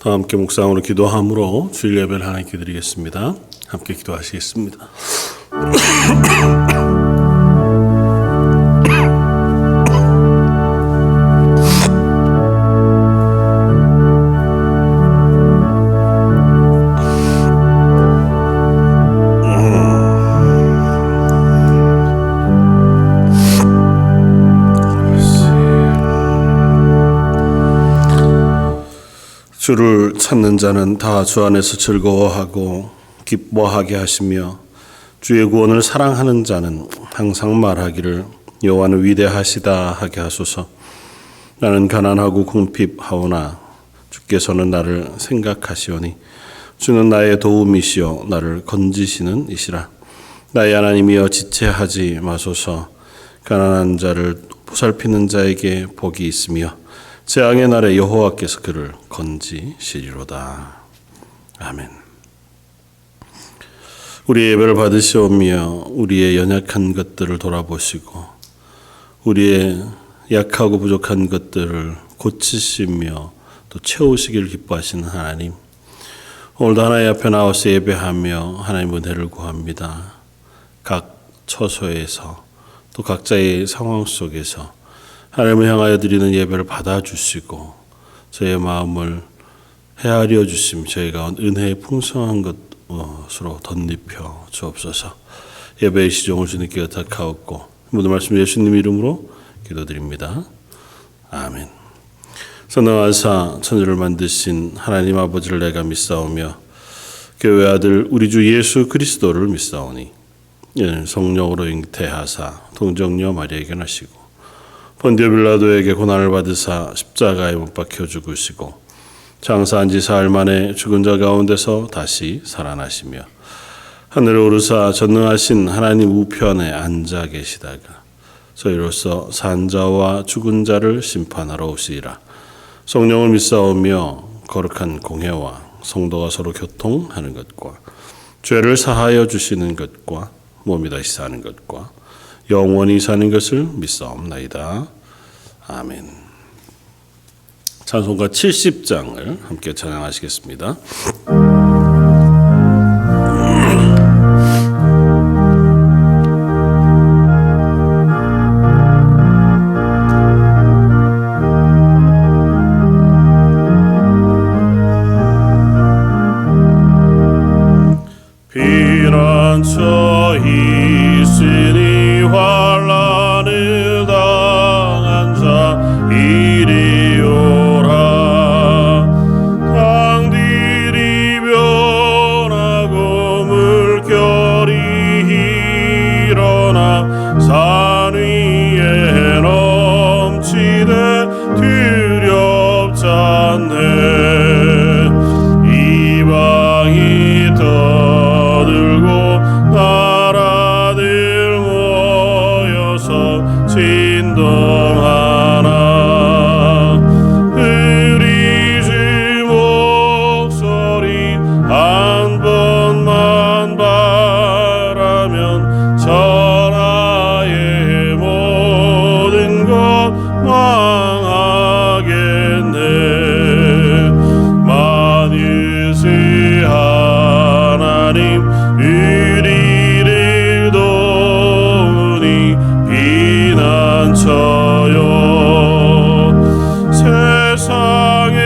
다 함께 묵상으로 기도함으로 주일 예배를 하나님께 드리겠습니다. 함께 기도하시겠습니다. 주를 찾는 자는 다 주 안에서 즐거워하고 기뻐하게 하시며 주의 구원을 사랑하는 자는 항상 말하기를 여호와는 위대하시다 하게 하소서. 나는 가난하고 궁핍하오나 주께서는 나를 생각하시오니 주는 나의 도움이시요 나를 건지시는 이시라. 나의 하나님이여 지체하지 마소서. 가난한 자를 보살피는 자에게 복이 있으며 재앙의 날에 여호와께서 그를 건지시리로다. 아멘. 우리의 예배를 받으시오며 우리의 연약한 것들을 돌아보시고 우리의 약하고 부족한 것들을 고치시며 또 채우시기를 기뻐하시는 하나님, 오늘도 하나님 앞에 나와서 예배하며 하나님 은혜를 구합니다. 각 처소에서 또 각자의 상황 속에서 하나님을 향하여 드리는 예배를 받아주시고 저의 마음을 헤아려 주심, 저희가 은혜의 풍성한 것으로 덧입혀 주옵소서. 예배의 시종을 주님께 의탁하옵고 모든 말씀 예수님 이름으로 기도드립니다. 아멘. 선왕하사 천지를 만드신 하나님 아버지를 내가 믿사오며 교회 아들 우리 주 예수 그리스도를 믿사오니 이는 성령으로 잉태하사 동정녀 마리아에게 나시고 본디오 빌라도에게 고난을 받으사 십자가에 못 박혀 죽으시고 장사한 지 사흘 만에 죽은 자 가운데서 다시 살아나시며 하늘에 오르사 전능하신 하나님 우편에 앉아 계시다가 저희로서 산 자와 죽은 자를 심판하러 오시리라. 성령을 믿사오며 거룩한 공회와 성도가 서로 교통하는 것과 죄를 사하여 주시는 것과 몸이 다시 사는 것과 영원히 사는 것을 믿사옵나이다. 아멘. 찬송가 70장을 함께 찬양하시겠습니다. 피난처 있으니 환난을 당한 자 이리오라. 강들이 변하고 물결이 일어나 산 위에 넘치되 두렵지 않네. 이방이 떠들고 나라들 모여서 진동하나. 우리 주 목소리 한 번만 바라면 천하의 모든 것 망하겠네. 만유의 하나님 우리를 도우니 피난처요. 세상의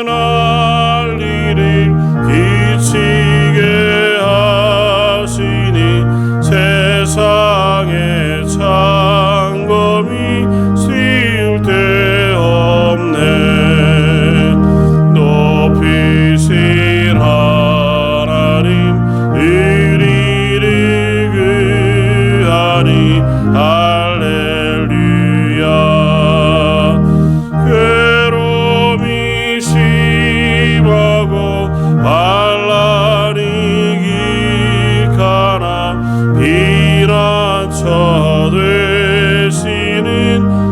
난리를 그치게 하시니 세상의 창검이 쉴 데 없네. 높이신 하나님 우리를 구하니 할렐루야. 괴로움이 심하고 환난이 극하나 피난처 되시는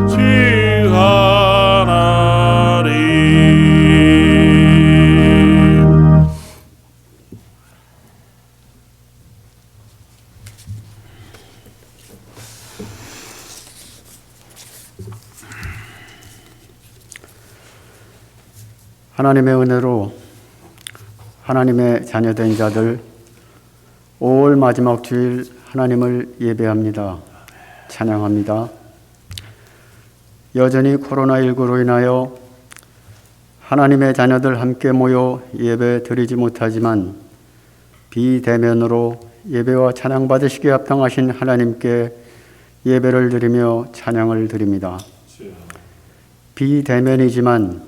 주 하나님. 하나님의 은혜로 하나님의 자녀된 자들 5월 마지막 주일 하나님을 예배합니다. 찬양합니다. 여전히 코로나19로 인하여 하나님의 자녀들 함께 모여 예배 드리지 못하지만 비대면으로 예배와 찬양 받으시기에 합당하신 하나님께 예배를 드리며 찬양을 드립니다. 비대면이지만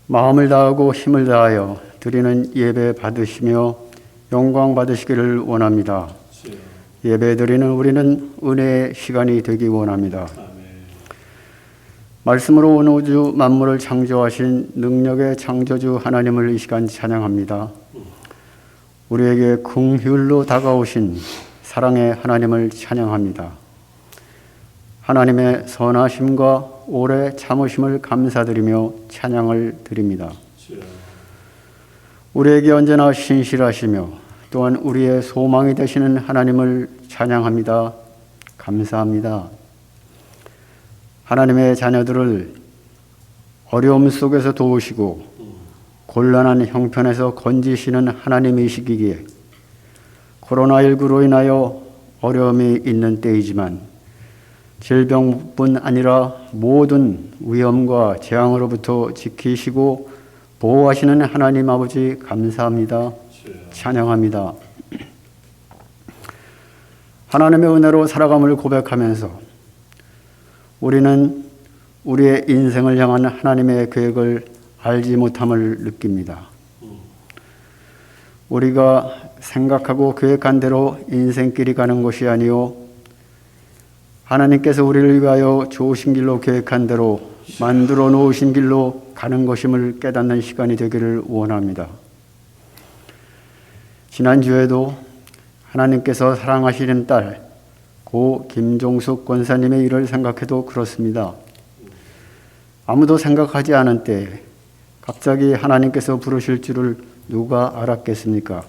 마음을 다하고 힘을 다하여 드리는 예배 받으시며 영광 받으시기를 원합니다. 예배 드리는 우리는 은혜의 시간이 되기 원합니다. 말씀으로 온 우주 만물을 창조하신 능력의 창조주 하나님을 이 시간 찬양합니다. 우리에게 긍휼로 다가오신 사랑의 하나님을 찬양합니다. 하나님의 선하심과 오래 참으심을 감사드리며 찬양을 드립니다. 우리에게 언제나 신실하시며 또한 우리의 소망이 되시는 하나님을 찬양합니다. 감사합니다. 하나님의 자녀들을 어려움 속에서 도우시고 곤란한 형편에서 건지시는 하나님이시기에 코로나19로 인하여 어려움이 있는 때이지만 질병뿐 아니라 모든 위험과 재앙으로부터 지키시고 보호하시는 하나님 아버지 감사합니다. 찬양합니다. 하나님의 은혜로 살아감을 고백하면서 우리는 우리의 인생을 향한 하나님의 계획을 알지 못함을 느낍니다. 우리가 생각하고 계획한 대로 인생길이 가는 것이 아니요 하나님께서 우리를 위하여 좋으신 길로 계획한 대로 만들어 놓으신 길로 가는 것임을 깨닫는 시간이 되기를 원합니다. 지난주에도 하나님께서 사랑하시는 딸 고 김종숙 권사님의 일을 생각해도 그렇습니다. 아무도 생각하지 않은 때에 갑자기 하나님께서 부르실 줄을 누가 알았겠습니까?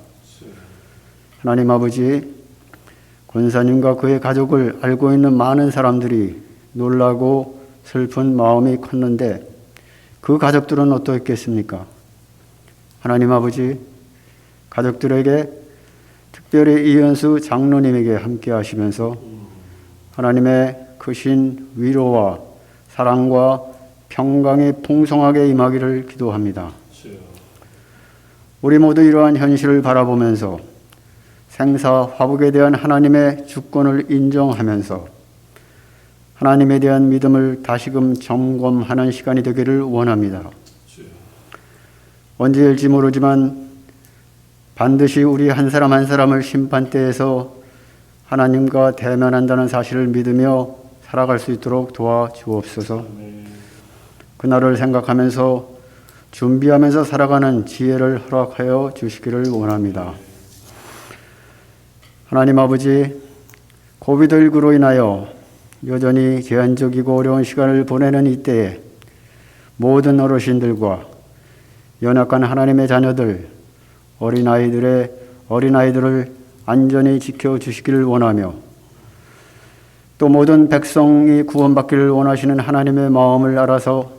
하나님 아버지, 권사님과 그의 가족을 알고 있는 많은 사람들이 놀라고 슬픈 마음이 컸는데 그 가족들은 어떠했겠습니까? 하나님 아버지, 가족들에게 특별히 이현수 장로님에게 함께 하시면서 하나님의 크신 위로와 사랑과 평강이 풍성하게 임하기를 기도합니다. 우리 모두 이러한 현실을 바라보면서 생사 화복에 대한 하나님의 주권을 인정하면서 하나님에 대한 믿음을 다시금 점검하는 시간이 되기를 원합니다. 언제일지 모르지만 반드시 우리 한 사람 한 사람을 심판대에서 하나님과 대면한다는 사실을 믿으며 살아갈 수 있도록 도와주옵소서. 그날을 생각하면서 준비하면서 살아가는 지혜를 허락하여 주시기를 원합니다. 하나님 아버지, 코비드19로 인하여 여전히 제한적이고 어려운 시간을 보내는 이때에 모든 어르신들과 연약한 하나님의 자녀들, 어린아이들을 안전히 지켜주시기를 원하며 또 모든 백성이 구원받기를 원하시는 하나님의 마음을 알아서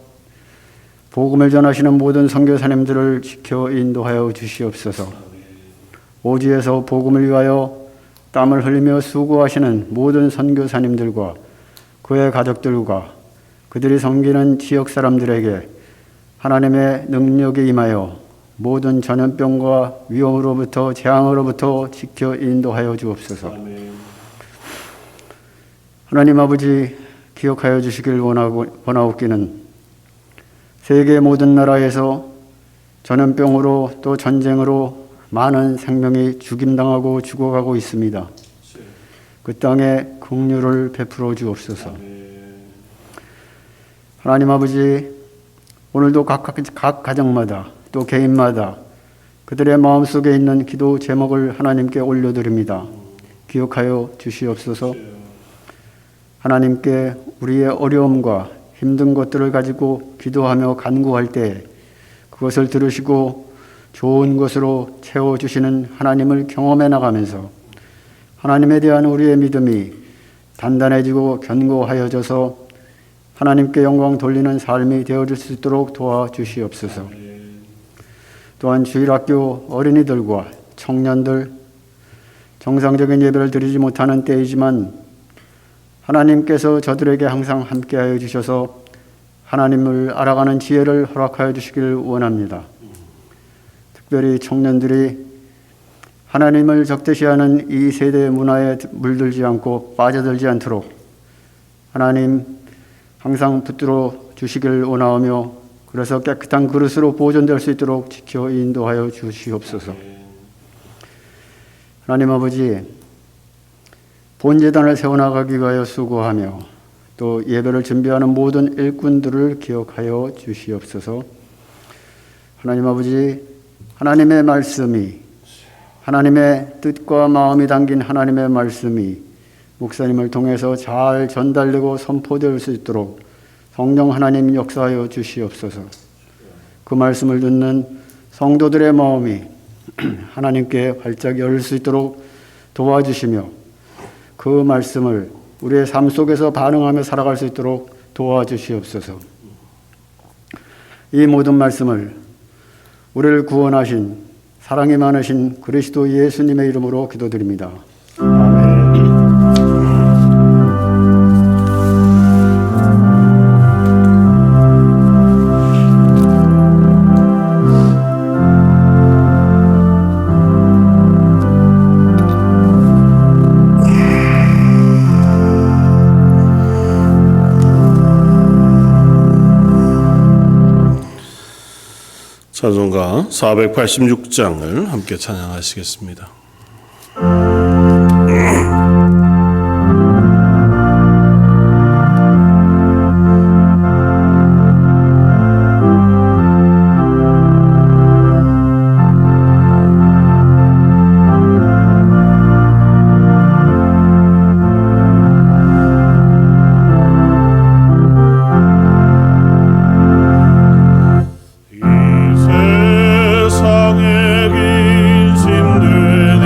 복음을 전하시는 모든 선교사님들을 지켜 인도하여 주시옵소서. 오지에서 복음을 위하여 땀을 흘리며 수고하시는 모든 선교사님들과 그의 가족들과 그들이 섬기는 지역 사람들에게 하나님의 능력이 임하여 모든 전염병과 위험으로부터 재앙으로부터 지켜 인도하여 주옵소서. 하나님 아버지, 기억하여 주시길 원하옵기는 세계 모든 나라에서 전염병으로 또 전쟁으로 많은 생명이 죽임당하고 죽어가고 있습니다. 그 땅에 긍휼을 베풀어 주옵소서. 하나님 아버지, 오늘도 각 가정마다 또 개인마다 그들의 마음속에 있는 기도 제목을 하나님께 올려드립니다. 기억하여 주시옵소서. 하나님께 우리의 어려움과 힘든 것들을 가지고 기도하며 간구할 때 그것을 들으시고 좋은 것으로 채워주시는 하나님을 경험해 나가면서 하나님에 대한 우리의 믿음이 단단해지고 견고하여져서 하나님께 영광 돌리는 삶이 되어줄 수 있도록 도와주시옵소서. 또한 주일학교 어린이들과 청년들, 정상적인 예배를 드리지 못하는 때이지만 하나님께서 저들에게 항상 함께하여 주셔서 하나님을 알아가는 지혜를 허락하여 주시길 원합니다. 특별히 청년들이 하나님을 적대시하는 이 세대 문화에 물들지 않고 빠져들지 않도록 하나님 항상 붙들어 주시길 원하오며 그래서 깨끗한 그릇으로 보존될 수 있도록 지켜 인도하여 주시옵소서. 하나님 아버지, 본제단을 세워나가기 위하여 수고하며 또 예배를 준비하는 모든 일꾼들을 기억하여 주시옵소서. 하나님 아버지, 하나님의 말씀이 하나님의 뜻과 마음이 담긴 하나님의 말씀이 목사님을 통해서 잘 전달되고 선포될 수 있도록 성령 하나님 역사하여 주시옵소서. 그 말씀을 듣는 성도들의 마음이 하나님께 활짝 열릴 수 있도록 도와주시며 그 말씀을 우리의 삶 속에서 반응하며 살아갈 수 있도록 도와주시옵소서. 이 모든 말씀을 우리를 구원하신 사랑이 많으신 그리스도 예수님의 이름으로 기도드립니다. 아멘. 찬송가 486장을 함께 찬양하시겠습니다. 세상에 근심되는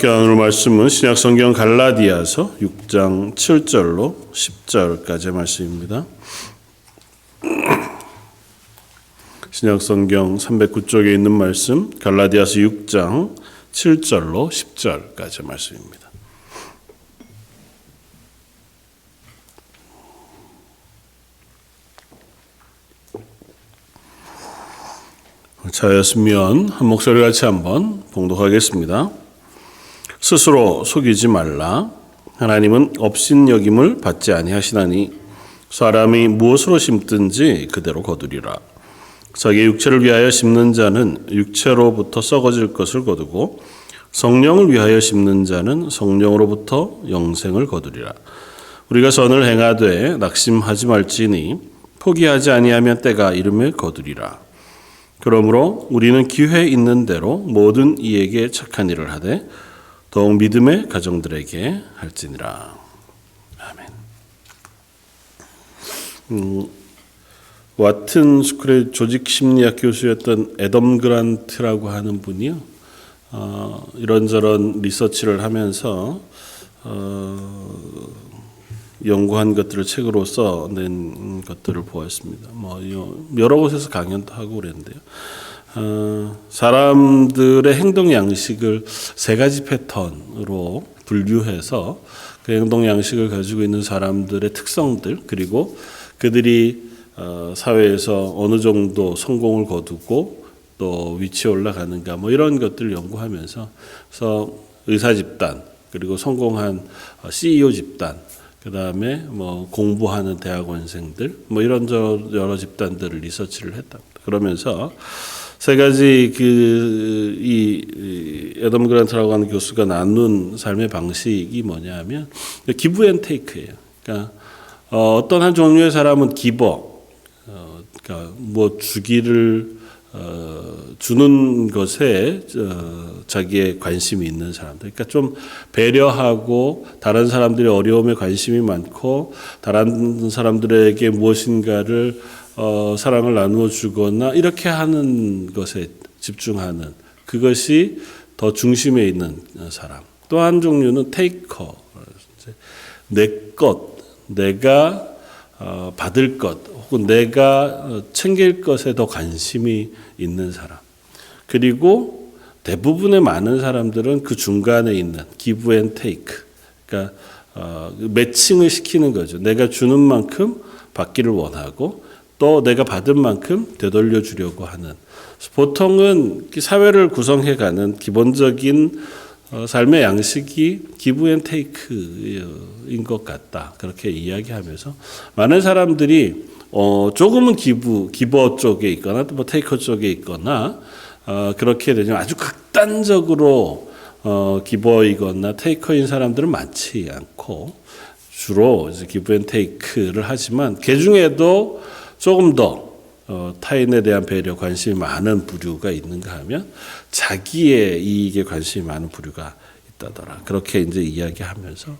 함께 나눌 말씀은 신약성경 갈라디아서 6장 7절로 10절까지의 말씀입니다. 신약성경 309쪽에 있는 말씀 갈라디아서 6장 7절로 10절까지의 말씀입니다. 자였으면 한 목소리 같이 한번 봉독하겠습니다. 스스로 속이지 말라. 하나님은 업신여김을 받지 아니하시나니 사람이 무엇으로 심든지 그대로 거두리라. 자기 육체를 위하여 심는 자는 육체로부터 썩어질 것을 거두고 성령을 위하여 심는 자는 성령으로부터 영생을 거두리라. 우리가 선을 행하되 낙심하지 말지니 포기하지 아니하면 때가 이름에 거두리라. 그러므로 우리는 기회 있는 대로 모든 이에게 착한 일을 하되 더욱 믿음의 가정들에게 할지니라. 아멘. 와튼 스쿨의 조직 심리학 교수였던 애덤 그란트라고 하는 분이요, 이런저런 리서치를 하면서 연구한 것들을 책으로 써낸 것들을 보았습니다. 여러 곳에서 강연도 하고 그랬는데요. 사람들의 행동 양식을 세 가지 패턴으로 분류해서 그 행동 양식을 가지고 있는 사람들의 특성들, 그리고 그들이 사회에서 어느 정도 성공을 거두고 또 위치에 올라가는가 이런 것들을 연구하면서 그래서 의사 집단, 그리고 성공한 CEO 집단, 그 다음에 공부하는 대학원생들, 이런 여러 집단들을 리서치를 했다. 그러면서 세 가지 이 애덤 그란트라고 하는 교수가 나눈 삶의 방식이 뭐냐면 기브 앤 테이크예요. 그러니까 어떤 한 종류의 사람은 기버, 그러니까 주기를 주는 것에 자기의 관심이 있는 사람들, 그러니까 좀 배려하고 다른 사람들의 어려움에 관심이 많고 다른 사람들에게 무엇인가를 사랑을 나누어 주거나 이렇게 하는 것에 집중하는, 그것이 더 중심에 있는 사람. 또 한 종류는 테이커, 내 것, 내가 받을 것, 혹은 내가 챙길 것에 더 관심이 있는 사람. 그리고 대부분의 많은 사람들은 그 중간에 있는 give and take, 그러니까 매칭을 시키는 거죠. 내가 주는 만큼 받기를 원하고 또 내가 받은 만큼 되돌려 주려고 하는, 보통은 사회를 구성해가는 기본적인 삶의 양식이 give and take인 것 같다. 그렇게 이야기하면서 많은 사람들이 조금은 기버 쪽에 있거나 또 테이커 쪽에 있거나 그렇게 되면 아주 극단적으로 기버이거나 테이커인 사람들은 많지 않고 주로 이제 기브 앤 테이크를 하지만 그 중에도 조금 더 타인에 대한 배려, 관심이 많은 부류가 있는가 하면 자기의 이익에 관심이 많은 부류가 있다더라. 그렇게 이제 이야기하면서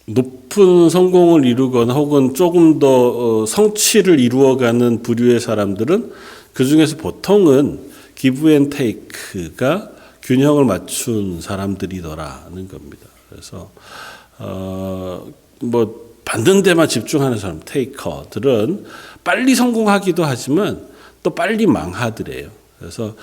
높은 성공을 이루거나 혹은 조금 더 성취를 이루어가는 부류의 사람들은 그 중에서 보통은 기브 앤 테이크가 균형을 맞춘 사람들이더라는 겁니다. 그래서 받는 데만 집중하는 사람, 테이커들은 빨리 성공하기도 하지만 또 빨리 망하더래요. 그래서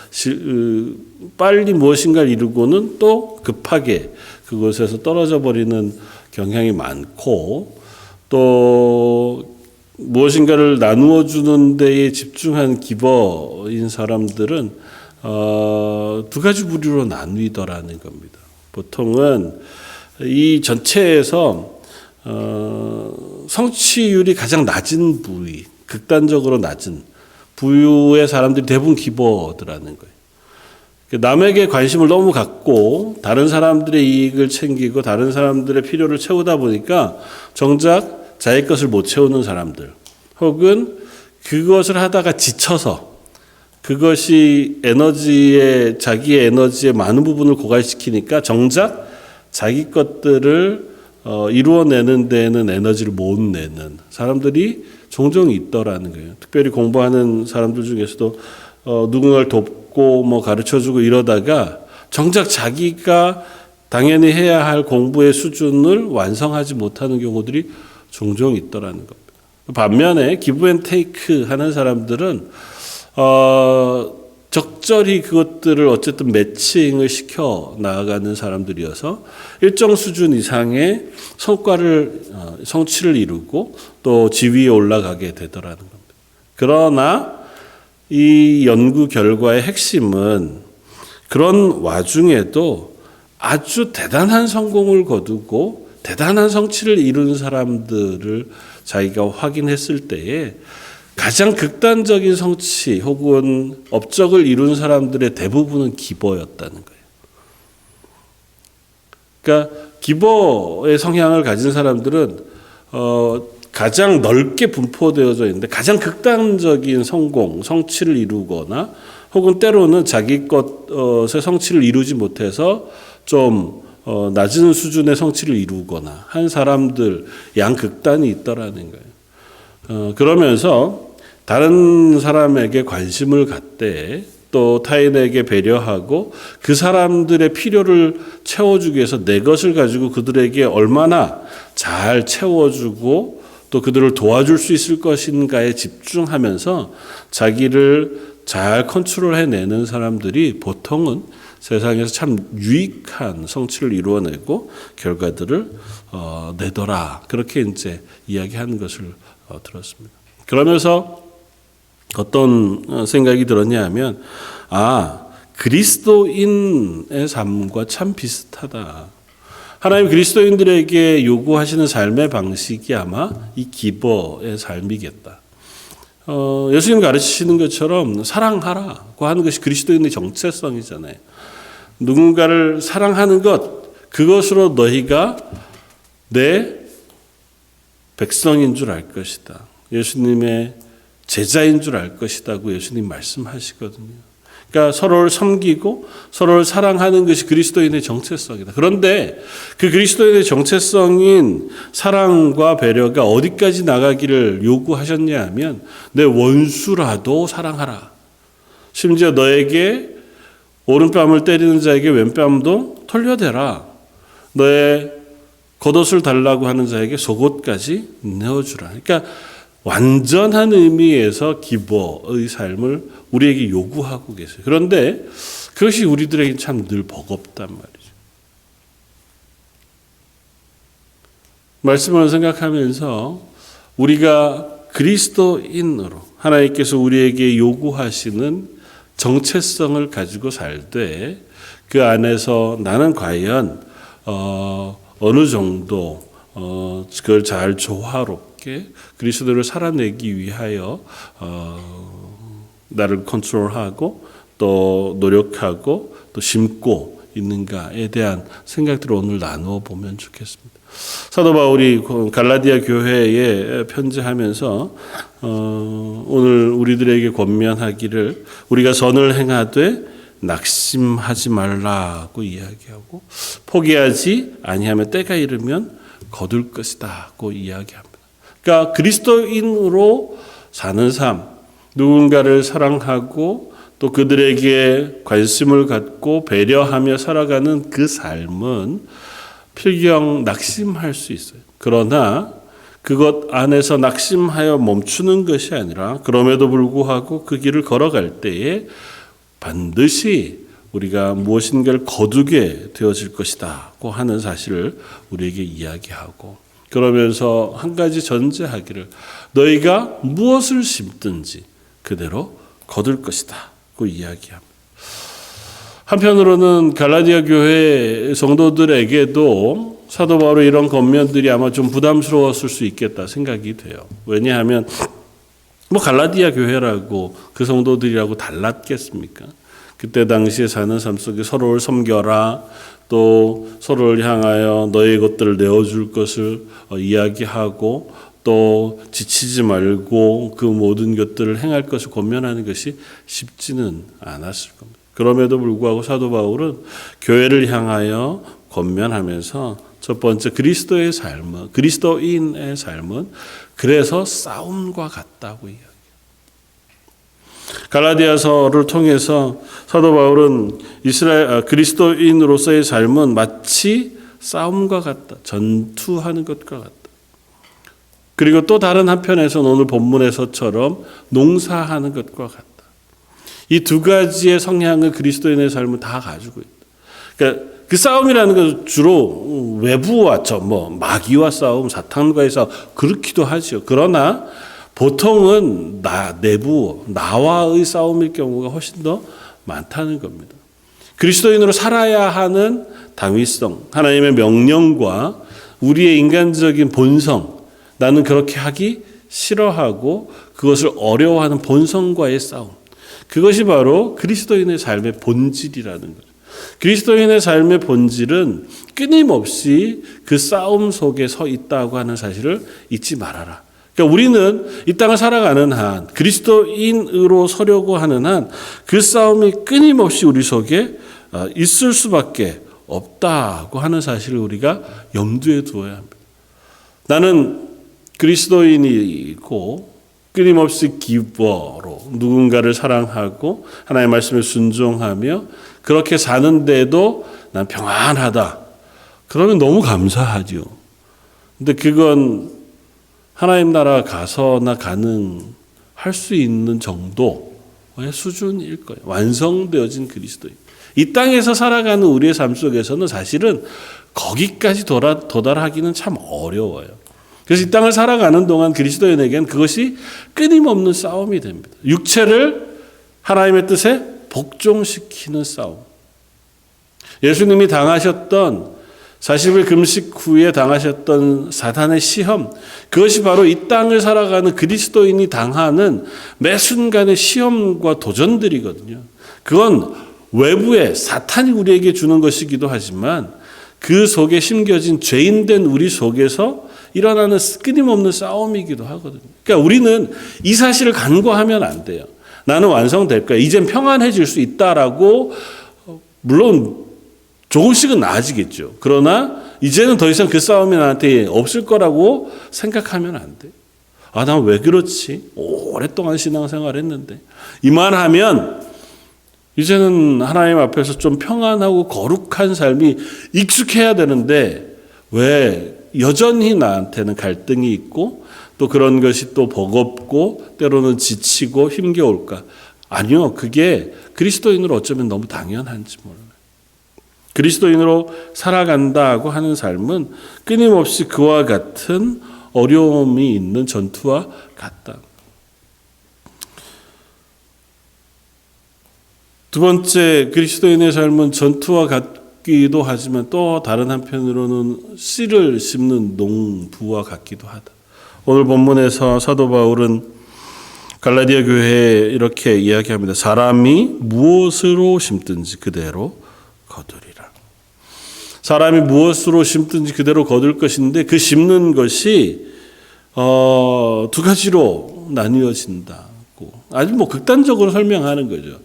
빨리 무엇인가를 이루고는 또 급하게 그곳에서 떨어져 버리는 경향이 많고, 또 무엇인가를 나누어 주는 데에 집중한 기버인 사람들은 두 가지 부류로 나뉘더라는 겁니다. 보통은 이 전체에서 성취율이 가장 낮은 부위, 극단적으로 낮은 부류의 사람들이 대부분 기버더라는 거예요. 남에게 관심을 너무 갖고 다른 사람들의 이익을 챙기고 다른 사람들의 필요를 채우다 보니까 정작 자기 것을 못 채우는 사람들, 혹은 그것을 하다가 지쳐서 그것이 자기의 에너지의 많은 부분을 고갈시키니까 정작 자기 것들을 이루어내는 데에는 에너지를 못 내는 사람들이 종종 있더라는 거예요. 특별히 공부하는 사람들 중에서도 누군가를 돕고 뭐 가르쳐주고 이러다가 정작 자기가 당연히 해야 할 공부의 수준을 완성하지 못하는 경우들이 종종 있더라는 겁니다. 반면에 기브 앤 테이크 하는 사람들은 적절히 그것들을 어쨌든 매칭을 시켜 나아가는 사람들이어서 일정 수준 이상의 성취를 이루고 또 지위에 올라가게 되더라는 겁니다. 그러나 이 연구 결과의 핵심은 그런 와중에도 아주 대단한 성공을 거두고 대단한 성취를 이룬 사람들을 자기가 확인했을 때에 가장 극단적인 성취 혹은 업적을 이룬 사람들의 대부분은 기버였다는 거예요. 그러니까 기버의 성향을 가진 사람들은 가장 넓게 분포되어져 있는데 가장 극단적인 성취를 이루거나 혹은 때로는 자기 것의 성취를 이루지 못해서 좀 낮은 수준의 성취를 이루거나 한 사람들 양극단이 있더라는 거예요. 그러면서 다른 사람에게 관심을 갖되 또 타인에게 배려하고 그 사람들의 필요를 채워주기 위해서 내 것을 가지고 그들에게 얼마나 잘 채워주고 또 그들을 도와줄 수 있을 것인가에 집중하면서 자기를 잘 컨트롤해내는 사람들이 보통은 세상에서 참 유익한 성취를 이루어내고 결과들을 내더라. 그렇게 이제 이야기하는 것을 들었습니다. 그러면서 어떤 생각이 들었냐 하면 그리스도인의 삶과 참 비슷하다. 하나님 그리스도인들에게 요구하시는 삶의 방식이 아마 이 기버의 삶이겠다. 예수님 가르치시는 것처럼 사랑하라고 하는 것이 그리스도인의 정체성이잖아요. 누군가를 사랑하는 것, 그것으로 너희가 내 백성인 줄 알 것이다. 예수님의 제자인 줄 알 것이다고 예수님 말씀하시거든요. 그러니까 서로를 섬기고 서로를 사랑하는 것이 그리스도인의 정체성이다. 그런데 그 그리스도인의 정체성인 사랑과 배려가 어디까지 나가기를 요구하셨냐 하면 내 원수라도 사랑하라. 심지어 너에게 오른뺨을 때리는 자에게 왼뺨도 돌려대라. 너의 겉옷을 달라고 하는 자에게 속옷까지 내어주라. 그러니까 완전한 의미에서 기버의 삶을 우리에게 요구하고 계세요. 그런데 그것이 우리들에게 참 늘 버겁단 말이죠. 말씀을 생각하면서 우리가 그리스도인으로 하나님께서 우리에게 요구하시는 정체성을 가지고 살되 그 안에서 나는 과연 어느 정도 그걸 잘 조화롭게 그리스도를 살아내기 위하여 나를 컨트롤하고 또 노력하고 또 심고 있는가에 대한 생각들을 오늘 나누어 보면 좋겠습니다. 사도 바울이 갈라디아 교회에 편지하면서 오늘 우리들에게 권면하기를 우리가 선을 행하되 낙심하지 말라고 이야기하고 포기하지 아니하면 때가 이르면 거둘 것이다고 이야기합니다. 그러니까 그리스도인으로 사는 삶, 누군가를 사랑하고 또 그들에게 관심을 갖고 배려하며 살아가는 그 삶은 필경 낙심할 수 있어요. 그러나 그것 안에서 낙심하여 멈추는 것이 아니라 그럼에도 불구하고 그 길을 걸어갈 때에 반드시 우리가 무엇인가를 거두게 되어질 것이다고 하는 사실을 우리에게 이야기하고 그러면서 한 가지 전제하기를 너희가 무엇을 심든지 그대로 거둘 것이다고 이야기합니다. 한편으로는 갈라디아 교회 성도들에게도 사도 바울의 이런 권면들이 아마 좀 부담스러웠을 수 있겠다 생각이 돼요. 왜냐하면 갈라디아 교회라고 그 성도들이라고 달랐겠습니까? 그때 당시에 사는 삶 속에 서로를 섬겨라, 또 서로를 향하여 너의 것들을 내어줄 것을 이야기하고 또 지치지 말고 그 모든 것들을 행할 것을 권면하는 것이 쉽지는 않았을 겁니다. 그럼에도 불구하고 사도 바울은 교회를 향하여 권면하면서 첫 번째 그리스도의 삶은, 그리스도인의 삶은 그래서 싸움과 같다고 이야기해요. 갈라디아서를 통해서 사도 바울은 그리스도인으로서의 삶은 마치 싸움과 같다. 전투하는 것과 같다. 그리고 또 다른 한편에서는 오늘 본문에서처럼 농사하는 것과 같다. 이 두 가지의 성향을 그리스도인의 삶은 다 가지고 있다. 그러니까 그 싸움이라는 것은 주로 외부와 마귀와 싸움, 사탄과의 싸움 그렇기도 하죠. 그러나 보통은 내부, 나와의 싸움일 경우가 훨씬 더 많다는 겁니다. 그리스도인으로 살아야 하는 당위성, 하나님의 명령과 우리의 인간적인 본성, 나는 그렇게 하기 싫어하고 그것을 어려워하는 본성과의 싸움. 그것이 바로 그리스도인의 삶의 본질이라는 거죠. 그리스도인의 삶의 본질은 끊임없이 그 싸움 속에 서 있다고 하는 사실을 잊지 말아라. 그러니까 우리는 이 땅을 살아가는 한, 그리스도인으로 서려고 하는 한, 그 싸움이 끊임없이 우리 속에 있을 수밖에 없다고 하는 사실을 우리가 염두에 두어야 합니다. 나는 그리스도인이고 끊임없이 기뻐로 누군가를 사랑하고 하나님의 말씀에 순종하며 그렇게 사는데도 난 평안하다. 그러면 너무 감사하죠. 근데 그건 하나님 나라 가서나 가능할 수 있는 정도의 수준일 거예요. 완성되어진 그리스도인. 이 땅에서 살아가는 우리의 삶 속에서는 사실은 거기까지 도달하기는 참 어려워요. 그래서 이 땅을 살아가는 동안 그리스도인에게는 그것이 끊임없는 싸움이 됩니다. 육체를 하나님의 뜻에 복종시키는 싸움. 예수님이 당하셨던 40일 금식 후에 당하셨던 사탄의 시험, 그것이 바로 이 땅을 살아가는 그리스도인이 당하는 매 순간의 시험과 도전들이거든요. 그건 외부의 사탄이 우리에게 주는 것이기도 하지만 그 속에 심겨진 죄인된 우리 속에서 일어나는 끊임없는 싸움이기도 하거든요. 그러니까 우리는 이 사실을 간과하면 안 돼요. 나는 완성될 거야. 이젠 평안해질 수 있다라고 물론 조금씩은 나아지겠죠. 그러나 이제는 더 이상 그 싸움이 나한테 없을 거라고 생각하면 안 돼요. 아, 난 왜 그렇지? 오랫동안 신앙생활 했는데. 이만하면 이제는 하나님 앞에서 좀 평안하고 거룩한 삶이 익숙해야 되는데 왜 여전히 나한테는 갈등이 있고 또 그런 것이 또 버겁고 때로는 지치고 힘겨울까? 아니요. 그게 그리스도인으로 어쩌면 너무 당연한지 몰라요. 그리스도인으로 살아간다고 하는 삶은 끊임없이 그와 같은 어려움이 있는 전투와 같다. 두 번째, 그리스도인의 삶은 전투와 같기도 하지만 또 다른 한편으로는 씨를 심는 농부와 같기도 하다. 오늘 본문에서 사도 바울은 갈라디아 교회에 이렇게 이야기합니다. 사람이 무엇으로 심든지 그대로 거두리라. 사람이 무엇으로 심든지 그대로 거둘 것인데 그 심는 것이 두 가지로 나뉘어진다고 아주 극단적으로 설명하는 거죠.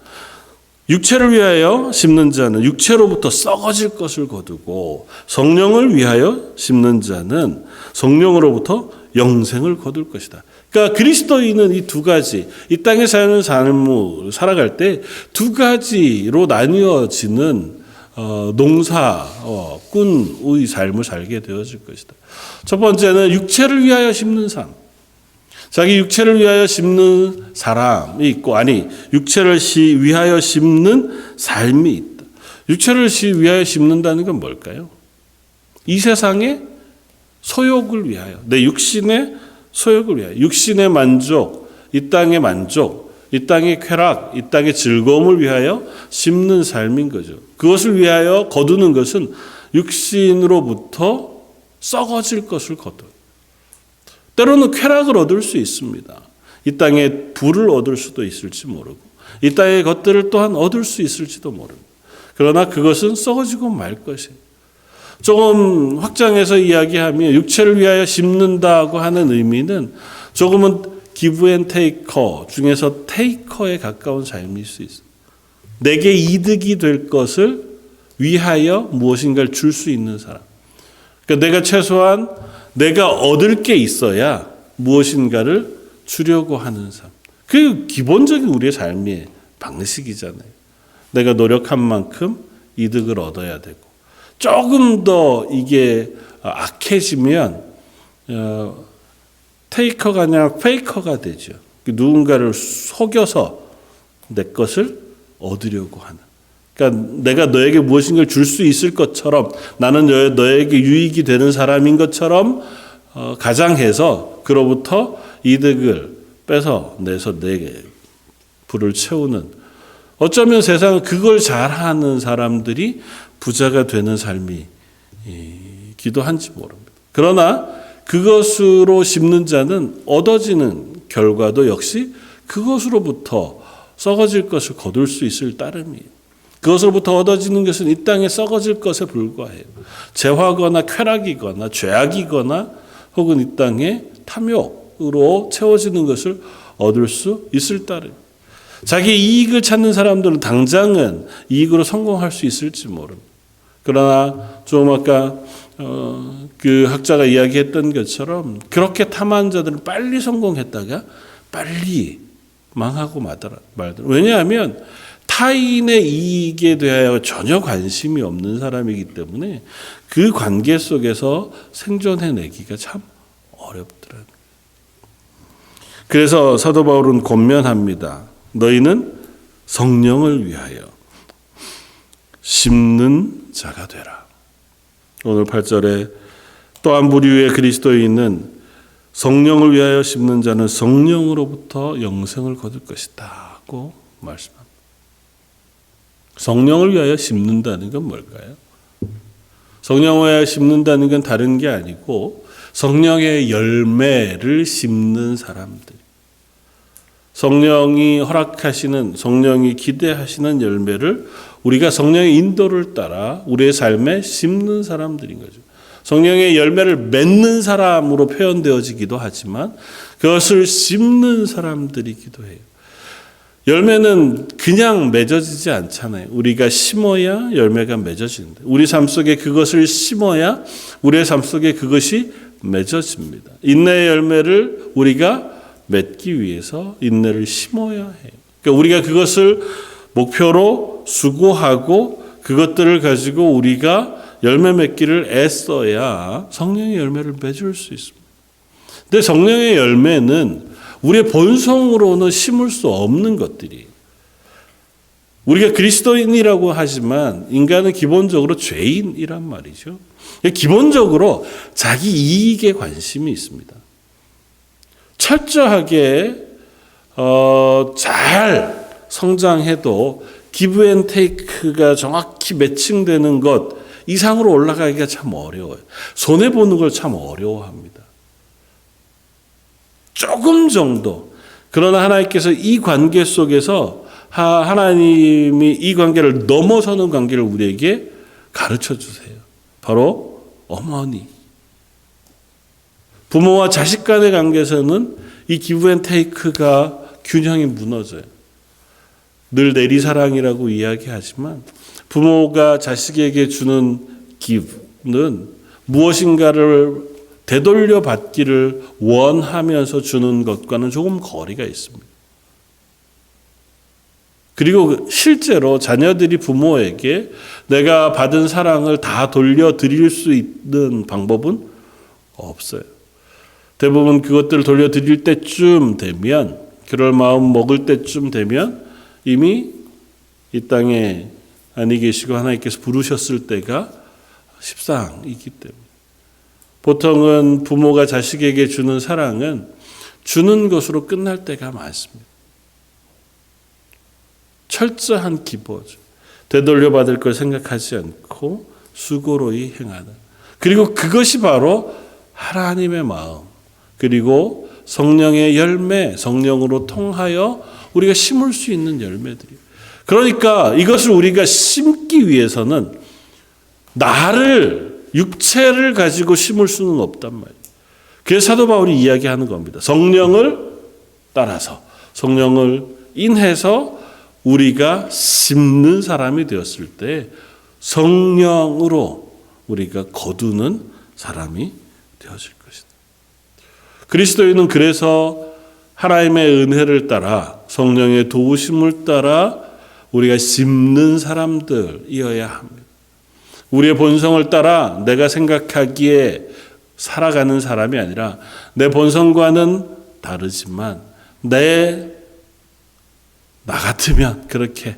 육체를 위하여 심는 자는 육체로부터 썩어질 것을 거두고 성령을 위하여 심는 자는 성령으로부터 영생을 거둘 것이다. 그러니까 그리스도인은 이 두 가지, 이 땅에 사는 삶을 살아갈 때 두 가지로 나뉘어지는 농사꾼의 삶을 살게 되어질 것이다. 첫 번째는 육체를 위하여 심는 삶. 자기 육체를 위하여 심는 사람이 있고, 육체를 위하여 심는 삶이 있다. 육체를 위하여 심는다는 건 뭘까요? 이 세상의 소욕을 위하여, 내 육신의 소욕을 위하여, 육신의 만족, 이 땅의 만족, 이 땅의 쾌락, 이 땅의 즐거움을 위하여 심는 삶인 거죠. 그것을 위하여 거두는 것은 육신으로부터 썩어질 것을 거둬요. 때로는 쾌락을 얻을 수 있습니다. 이 땅에 부를 얻을 수도 있을지 모르고 이 땅의 것들을 또한 얻을 수 있을지도 모릅니다. 그러나 그것은 썩어지고 말 것이에요. 조금 확장해서 이야기하면 육체를 위하여 심는다고 하는 의미는 조금은 기브 앤 테이커 중에서 테이커에 가까운 삶일 수 있어요. 내게 이득이 될 것을 위하여 무엇인가를 줄 수 있는 사람. 그러니까 내가 최소한 내가 얻을 게 있어야 무엇인가를 주려고 하는 삶. 그 기본적인 우리의 삶의 방식이잖아요. 내가 노력한 만큼 이득을 얻어야 되고, 조금 더 이게 악해지면 테이커가 아니라 페이커가 되죠. 누군가를 속여서 내 것을 얻으려고 하는. 그러니까 내가 너에게 무엇인가를 줄 수 있을 것처럼, 나는 너에게 유익이 되는 사람인 것처럼 가장해서 그로부터 이득을 뺏어내서 내게 부를 채우는, 어쩌면 세상은 그걸 잘하는 사람들이 부자가 되는 삶이기도 한지 모릅니다. 그러나 그것으로 심는 자는 얻어지는 결과도 역시 그것으로부터 썩어질 것을 거둘 수 있을 따름이에요. 그것으로부터 얻어지는 것은 이 땅에 썩어질 것에 불과해요. 재화거나 쾌락이거나 죄악이거나 혹은 이 땅에 탐욕으로 채워지는 것을 얻을 수 있을 따름이에요. 자기 이익을 찾는 사람들은 당장은 이익으로 성공할 수 있을지 모릅니다. 그러나 좀 아까 그 학자가 이야기했던 것처럼 그렇게 탐한 자들은 빨리 성공했다가 빨리 망하고 말더라. 왜냐하면 타인의 이익에 대하여 전혀 관심이 없는 사람이기 때문에 그 관계 속에서 생존해내기가 참 어렵더라고요. 그래서 사도 바울은 권면합니다. 너희는 성령을 위하여 심는 자가 되라. 오늘 8절에 또한 무리 위에 그리스도인은 성령을 위하여 심는 자는 성령으로부터 영생을 거둘 것이다 고 말씀합니다. 성령을 위하여 심는다는 건 뭘까요? 성령을 위하여 심는다는 건 다른 게 아니고 성령의 열매를 심는 사람들, 성령이 허락하시는, 성령이 기대하시는 열매를 우리가 성령의 인도를 따라 우리의 삶에 심는 사람들인 거죠. 성령의 열매를 맺는 사람으로 표현되어지기도 하지만 그것을 심는 사람들이기도 해요. 열매는 그냥 맺어지지 않잖아요. 우리가 심어야 열매가 맺어지는데, 우리 삶 속에 그것을 심어야 우리의 삶 속에 그것이 맺어집니다. 인내의 열매를 우리가 맺기 위해서 인내를 심어야 해요. 그러니까 우리가 그것을 목표로 수고하고 그것들을 가지고 우리가 열매 맺기를 애써야 성령의 열매를 맺을 수 있습니다. 근데 성령의 열매는 우리의 본성으로는 심을 수 없는 것들이에요. 우리가 그리스도인이라고 하지만 인간은 기본적으로 죄인이란 말이죠. 기본적으로 자기 이익에 관심이 있습니다. 철저하게 잘 성장해도 기브 앤 테이크가 정확히 매칭되는 것 이상으로 올라가기가 참 어려워요. 손해보는 걸 참 어려워합니다. 조금 정도. 그러나 하나님께서 이 관계 속에서 하나님이 이 관계를 넘어서는 관계를 우리에게 가르쳐 주세요. 바로 어머니. 부모와 자식 간의 관계에서는 이 기브 앤 테이크가 균형이 무너져요. 늘 내리사랑이라고 이야기하지만 부모가 자식에게 주는 기브는 무엇인가를 되돌려 받기를 원하면서 주는 것과는 조금 거리가 있습니다. 그리고 실제로 자녀들이 부모에게 내가 받은 사랑을 다 돌려드릴 수 있는 방법은 없어요. 대부분 그것들을 돌려드릴 때쯤 되면, 그럴 마음 먹을 때쯤 되면 이미 이 땅에 아니 계시고 하나님께서 부르셨을 때가 십상이기 때문에, 보통은 부모가 자식에게 주는 사랑은 주는 것으로 끝날 때가 많습니다. 철저한 기보죠. 되돌려 받을 걸 생각하지 않고 수고로이 행하는. 그리고 그것이 바로 하나님의 마음, 그리고 성령의 열매, 성령으로 통하여 우리가 심을 수 있는 열매들이에요. 그러니까 이것을 우리가 심기 위해서는 나를, 육체를 가지고 심을 수는 없단 말이에요. 그래서 사도 바울이 이야기하는 겁니다. 성령을 따라서, 성령을 인해서 우리가 심는 사람이 되었을 때 성령으로 우리가 거두는 사람이 되어질 것이다. 그리스도인은 그래서 하나님의 은혜를 따라 성령의 도우심을 따라 우리가 심는 사람들이어야 합니다. 우리의 본성을 따라 내가 생각하기에 살아가는 사람이 아니라 내 본성과는 다르지만 나 같으면 그렇게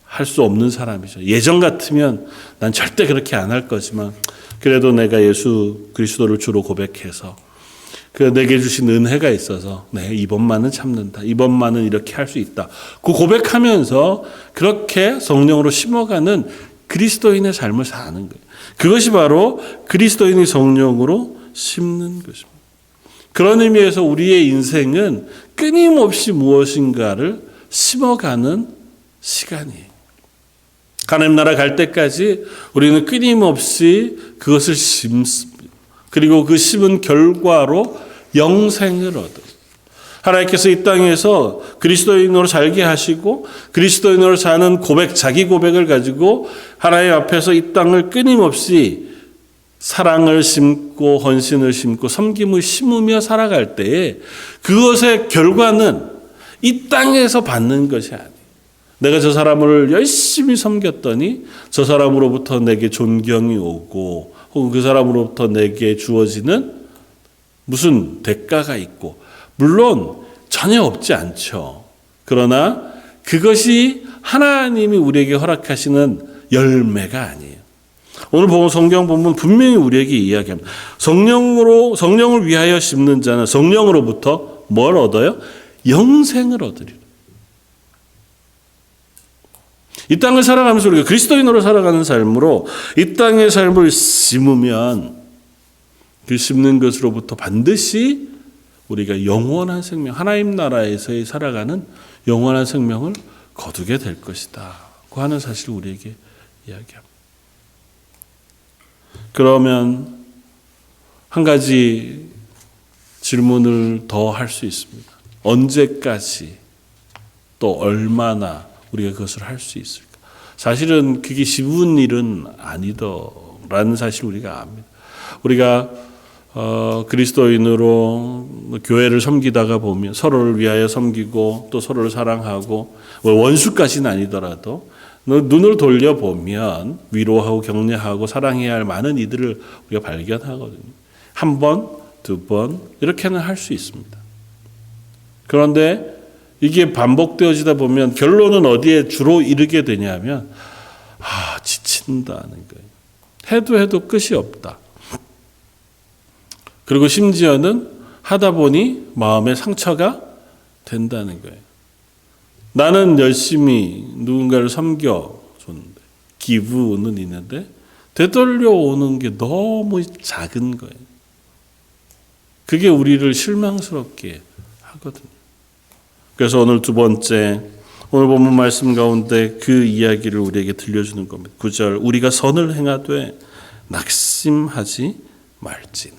할 수 없는 사람이죠. 예전 같으면 난 절대 그렇게 안 할 거지만 그래도 내가 예수 그리스도를 주로 고백해서 내게 주신 은혜가 있어서 이번만은 참는다. 이번만은 이렇게 할 수 있다. 그 고백하면서 그렇게 성령으로 심어가는 그리스도인의 삶을 사는 거예요. 그것이 바로 그리스도인의 성령으로 심는 것입니다. 그런 의미에서 우리의 인생은 끊임없이 무엇인가를 심어가는 시간이에요. 하나님 나라 갈 때까지 우리는 끊임없이 그것을 심습니다. 그리고 그 심은 결과로 영생을 얻어요. 하나님께서 이 땅에서 그리스도인으로 살게 하시고 그리스도인으로 사는 자기 고백을 가지고 하나님 앞에서 이 땅을 끊임없이 사랑을 심고 헌신을 심고 섬김을 심으며 살아갈 때에 그것의 결과는 이 땅에서 받는 것이 아니에요. 내가 저 사람을 열심히 섬겼더니 저 사람으로부터 내게 존경이 오고 혹은 그 사람으로부터 내게 주어지는 무슨 대가가 있고 물론 전혀 없지 않죠. 그러나 그것이 하나님이 우리에게 허락하시는 열매가 아니에요. 오늘 보면 성경 본문 분명히 우리에게 이야기합니다. 성령을 위하여 심는 자는 성령으로부터 뭘 얻어요? 영생을 얻으리라. 이 땅을 살아가면서 우리가 그리스도인으로 살아가는 삶으로 이 땅의 삶을 심으면 그 심는 것으로부터 반드시 우리가 영원한 생명, 하나님 나라에서의 살아가는 영원한 생명을 거두게 될 것이다. 그 하는 사실을 우리에게 이야기합니다. 그러면 한 가지 질문을 더 할 수 있습니다. 언제까지 또 얼마나 우리가 그것을 할 수 있을까? 사실은 그게 쉬운 일은 아니더라는 사실을 우리가 압니다. 우리가 그리스도인으로 교회를 섬기다가 보면 서로를 위하여 섬기고 또 서로를 사랑하고 원수까지는 아니더라도 눈을 돌려보면 위로하고 격려하고 사랑해야 할 많은 이들을 우리가 발견하거든요. 한 번, 두 번 이렇게는 할 수 있습니다. 그런데 이게 반복되어지다 보면 결론은 어디에 주로 이르게 되냐면 지친다는 거예요. 해도 끝이 없다. 그리고 심지어는 하다 보니 마음에 상처가 된다는 거예요. 나는 열심히 누군가를 섬겨줬는데 기부는 있는데 되돌려 오는 게 너무 작은 거예요. 그게 우리를 실망스럽게 하거든요. 그래서 오늘 두 번째, 오늘 본문 말씀 가운데 그 이야기를 우리에게 들려주는 겁니다. 9절, 우리가 선을 행하되 낙심하지 말지니.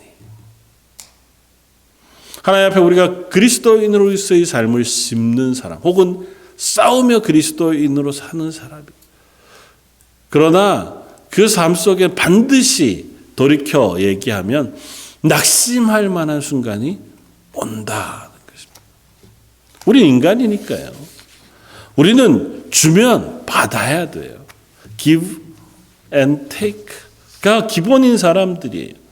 하나님 앞에 우리가 그리스도인으로서의 삶을 심는 사람, 혹은 싸우며 그리스도인으로 사는 사람이. 그러나 그 삶 속에 반드시 돌이켜 얘기하면 낙심할 만한 순간이 온다는 것입니다. 우리 인간이니까요. 우리는 주면 받아야 돼요. Give and take가 기본인 사람들이에요.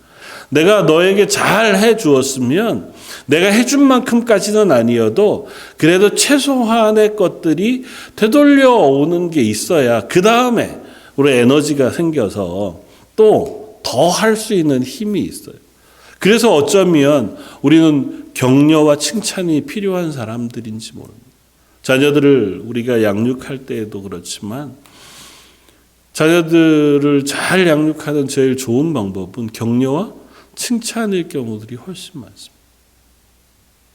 내가 너에게 잘 해주었으면 내가 해준 만큼까지는 아니어도 그래도 최소한의 것들이 되돌려 오는 게 있어야 그 다음에 우리 에너지가 생겨서 또 더 할 수 있는 힘이 있어요. 그래서 어쩌면 우리는 격려와 칭찬이 필요한 사람들인지 모릅니다. 자녀들을 우리가 양육할 때에도 그렇지만 자녀들을 잘 양육하는 제일 좋은 방법은 격려와 칭찬일 경우들이 훨씬 많습니다.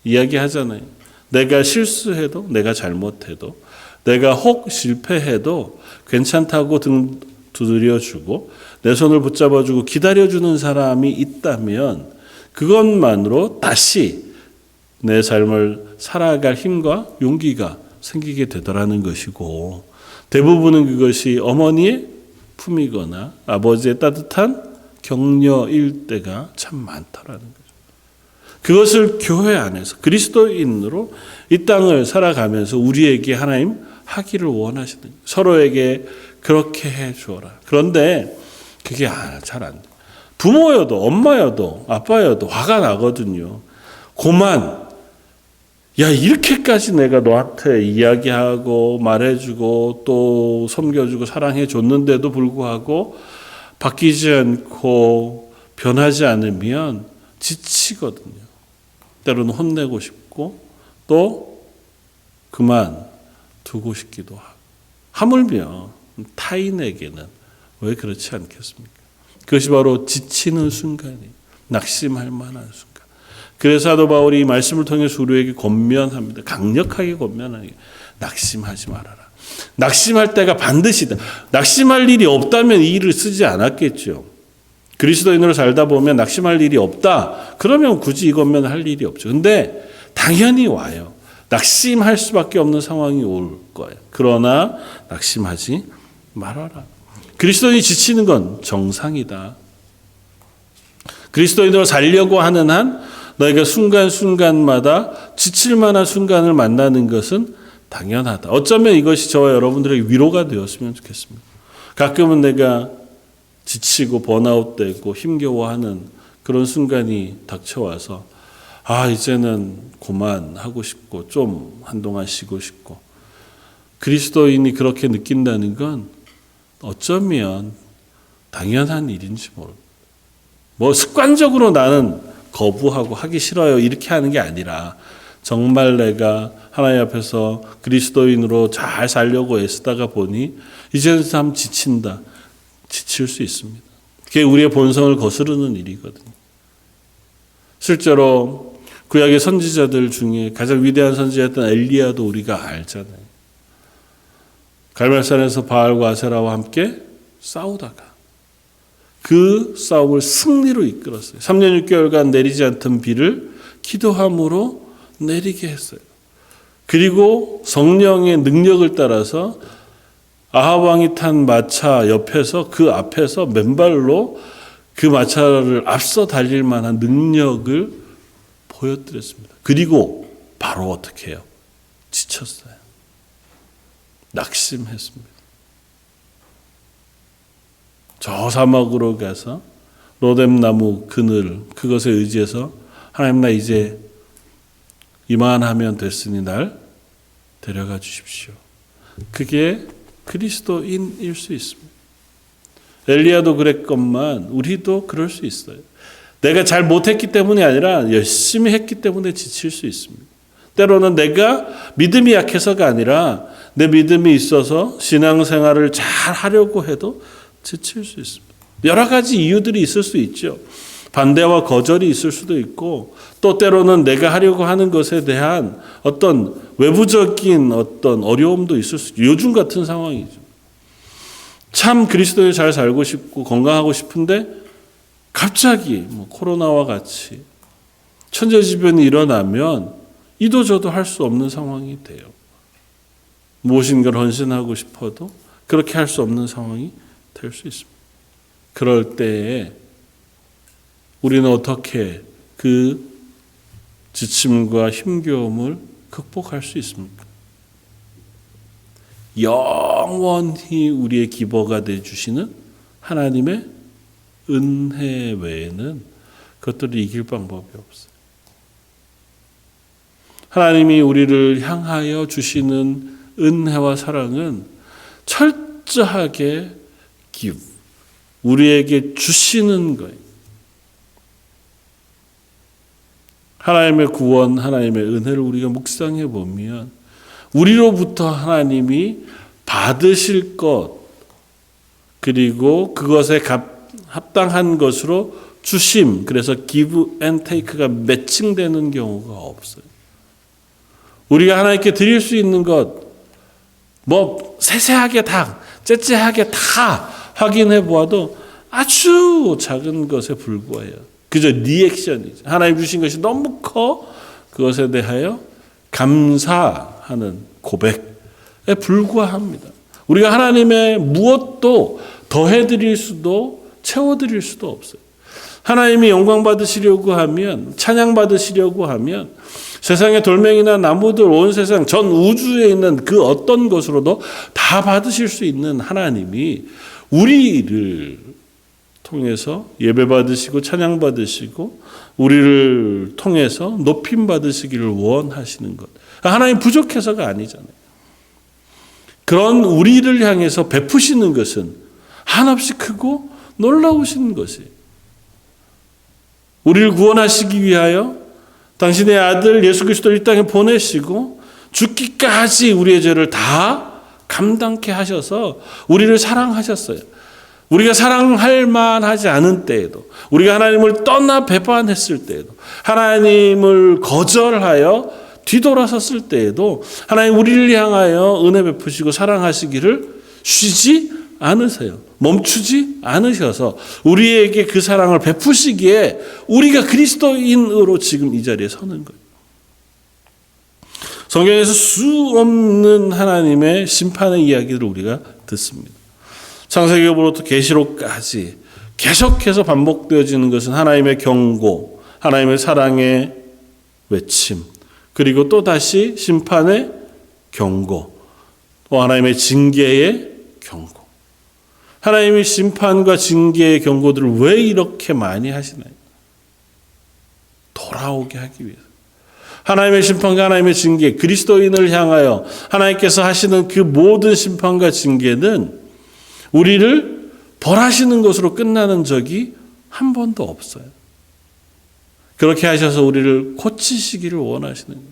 이야기하잖아요. 내가 실수해도, 내가 잘못해도, 내가 혹 실패해도 괜찮다고 등 두드려주고 내 손을 붙잡아주고 기다려주는 사람이 있다면 그것만으로 다시 내 삶을 살아갈 힘과 용기가 생기게 되더라는 것이고, 대부분은 그것이 어머니의 품이거나 아버지의 따뜻한 격려일 때가 참 많더라는 거죠. 그것을 교회 안에서 그리스도인으로 이 땅을 살아가면서 우리에게 하나님 하기를 원하시는 거예요. 서로에게 그렇게 해 주어라. 그런데 그게 잘 안 돼. 부모여도 엄마여도 아빠여도 화가 나거든요. 고만 야 이렇게까지 내가 너한테 이야기하고 말해주고 또 섬겨주고 사랑해줬는데도 불구하고 바뀌지 않고 변하지 않으면 지치거든요. 때로는 혼내고 싶고 또 그만 두고 싶기도 하고 하물며 타인에게는 왜 그렇지 않겠습니까? 그것이 바로 지치는 순간이에요. 낙심할 만한 순간. 그래서 사도 바울이 이 말씀을 통해서 우리에게 권면합니다. 강력하게 권면하는 게 낙심하지 말아라. 낙심할 때가 반드시 있다. 낙심할 일이 없다면 이 일을 쓰지 않았겠죠. 그리스도인으로 살다 보면 낙심할 일이 없다. 그러면 굳이 이 권면을 일이 없죠. 근데 당연히 와요. 낙심할 수밖에 없는 상황이 올 거예요. 그러나 낙심하지 말아라. 그리스도인이 지치는 건 정상이다. 그리스도인으로 살려고 하는 한 너희가 순간순간마다 지칠 만한 순간을 만나는 것은 당연하다. 어쩌면 이것이 저와 여러분들에게 위로가 되었으면 좋겠습니다. 가끔은 내가 지치고 번아웃되고 힘겨워하는 그런 순간이 닥쳐와서 이제는 그만하고 싶고 좀 한동안 쉬고 싶고 그리스도인이 그렇게 느낀다는 건 어쩌면 당연한 일인지 모르고 습관적으로 나는 거부하고 하기 싫어요 이렇게 하는 게 아니라 정말 내가 하나님 앞에서 그리스도인으로 잘 살려고 애쓰다가 보니 이제는 참 지친다. 지칠 수 있습니다. 그게 우리의 본성을 거스르는 일이거든요. 실제로 구약의 선지자들 중에 가장 위대한 선지자였던 엘리야도 우리가 알잖아요. 갈멜산에서 바알과 아세라와 함께 싸우다가 그 싸움을 승리로 이끌었어요. 3년 6개월간 내리지 않던 비를 기도함으로 내리게 했어요. 그리고 성령의 능력을 따라서 아합 왕이 탄 마차 옆에서 그 앞에서 맨발로 그 마차를 앞서 달릴 만한 능력을 보여드렸습니다. 그리고 바로 어떻게 해요? 지쳤어요. 낙심했습니다. 저 사막으로 가서 로뎀나무 그늘 그것에 의지해서 하나님 나 이제 이만하면 됐으니 날 데려가 주십시오. 그게 그리스도인일 수 있습니다. 엘리야도 그랬건만 우리도 그럴 수 있어요. 내가 잘 못했기 때문이 아니라 열심히 했기 때문에 지칠 수 있습니다. 때로는 내가 믿음이 약해서가 아니라 내 믿음이 있어서 신앙생활을 잘 하려고 해도 지칠 수 있습니다. 여러 가지 이유들이 있을 수 있죠. 반대와 거절이 있을 수도 있고 또 때로는 내가 하려고 하는 것에 대한 어떤 외부적인 어떤 어려움도 있을 수 있죠. 요즘 같은 상황이죠. 참 그리스도에 잘 살고 싶고 건강하고 싶은데 갑자기 코로나와 같이 천재지변이 일어나면 이도 저도 할 수 없는 상황이 돼요. 무엇인가를 헌신하고 싶어도 그렇게 할 수 없는 상황이 될 수 있습니다. 그럴 때에 우리는 어떻게 그 지침과 힘겨움을 극복할 수 있습니까? 영원히 우리의 기버가 되어주시는 하나님의 은혜 외에는 그것들을 이길 방법이 없어요. 하나님이 우리를 향하여 주시는 은혜와 사랑은 철저하게 우리에게 주시는 거예요. 하나님의 구원, 하나님의 은혜를 우리가 묵상해 보면 우리로부터 하나님이 받으실 것 그리고 그것에 합당한 것으로 주심, 그래서 give and take가 매칭되는 경우가 없어요. 우리가 하나님께 드릴 수 있는 것, 세세하게 다, 째째하게 다 확인해 보아도 아주 작은 것에 불과해요. 그저 리액션이죠. 하나님 주신 것이 너무 커 그것에 대하여 감사하는 고백에 불과합니다. 우리가 하나님의 무엇도 더해드릴 수도 채워드릴 수도 없어요. 하나님이 영광 받으시려고 하면, 찬양 받으시려고 하면 세상의 돌멩이나 나무들, 온 세상 전 우주에 있는 그 어떤 것으로도 다 받으실 수 있는 하나님이 우리를 통해서 예배 받으시고 찬양 받으시고 우리를 통해서 높임 받으시기를 원하시는 것. 하나님 부족해서가 아니잖아요. 그런 우리를 향해서 베푸시는 것은 한없이 크고 놀라우신 것이에요. 우리를 구원하시기 위하여 당신의 아들 예수 그리스도를 이 땅에 보내시고 죽기까지 우리의 죄를 다 감당케 하셔서 우리를 사랑하셨어요. 우리가 사랑할 만하지 않은 때에도, 우리가 하나님을 떠나 배반했을 때에도, 하나님을 거절하여 뒤돌아섰을 때에도 하나님 우리를 향하여 은혜 베푸시고 사랑하시기를 쉬지 않으세요. 멈추지 않으셔서 우리에게 그 사랑을 베푸시기에 우리가 그리스도인으로 지금 이 자리에 서는 거예요. 성경에서 수 없는 하나님의 심판의 이야기를 우리가 듣습니다. 창세기로부터 계시록까지 계속해서 반복되어지는 것은 하나님의 경고, 하나님의 사랑의 외침, 그리고 또 다시 심판의 경고, 또 하나님의 징계의 경고. 하나님의 심판과 징계의 경고들을 왜 이렇게 많이 하시나요? 돌아오게 하기 위해서. 하나님의 심판과 하나님의 징계, 그리스도인을 향하여 하나님께서 하시는 그 모든 심판과 징계는 우리를 벌하시는 것으로 끝나는 적이 한 번도 없어요. 그렇게 하셔서 우리를 고치시기를 원하시는 거예요.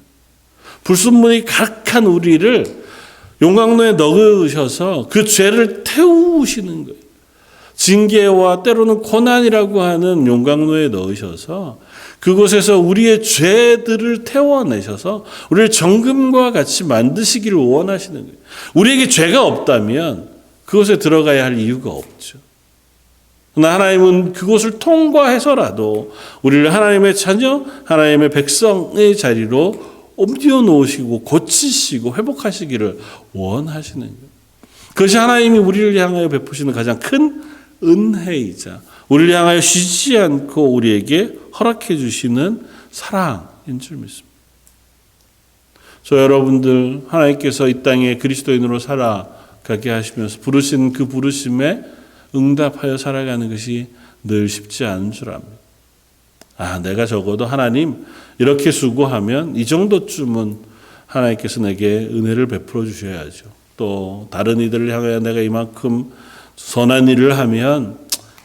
불순물이 가득한 우리를 용광로에 넣으셔서 그 죄를 태우시는 거예요. 징계와 때로는 고난이라고 하는 용광로에 넣으셔서 그곳에서 우리의 죄들을 태워내셔서 우리를 정금과 같이 만드시기를 원하시는 거예요. 우리에게 죄가 없다면 그곳에 들어가야 할 이유가 없죠. 그러나 하나님은 그곳을 통과해서라도 우리를 하나님의 자녀, 하나님의 백성의 자리로 옮겨 놓으시고 고치시고 회복하시기를 원하시는 거예요. 그것이 하나님이 우리를 향하여 베푸시는 가장 큰 은혜이자 우리를 향하여 쉬지 않고 우리에게 허락해 주시는 사랑인 줄 믿습니다. 저 여러분들 하나님께서 이 땅에 그리스도인으로 살아가게 하시면서 부르신 그 부르심에 응답하여 살아가는 것이 늘 쉽지 않은 줄 압니다. 내가 적어도 하나님 이렇게 수고하면 이 정도쯤은 하나님께서 내게 은혜를 베풀어 주셔야죠. 또 다른 이들을 향하여 내가 이만큼 선한 일을 하면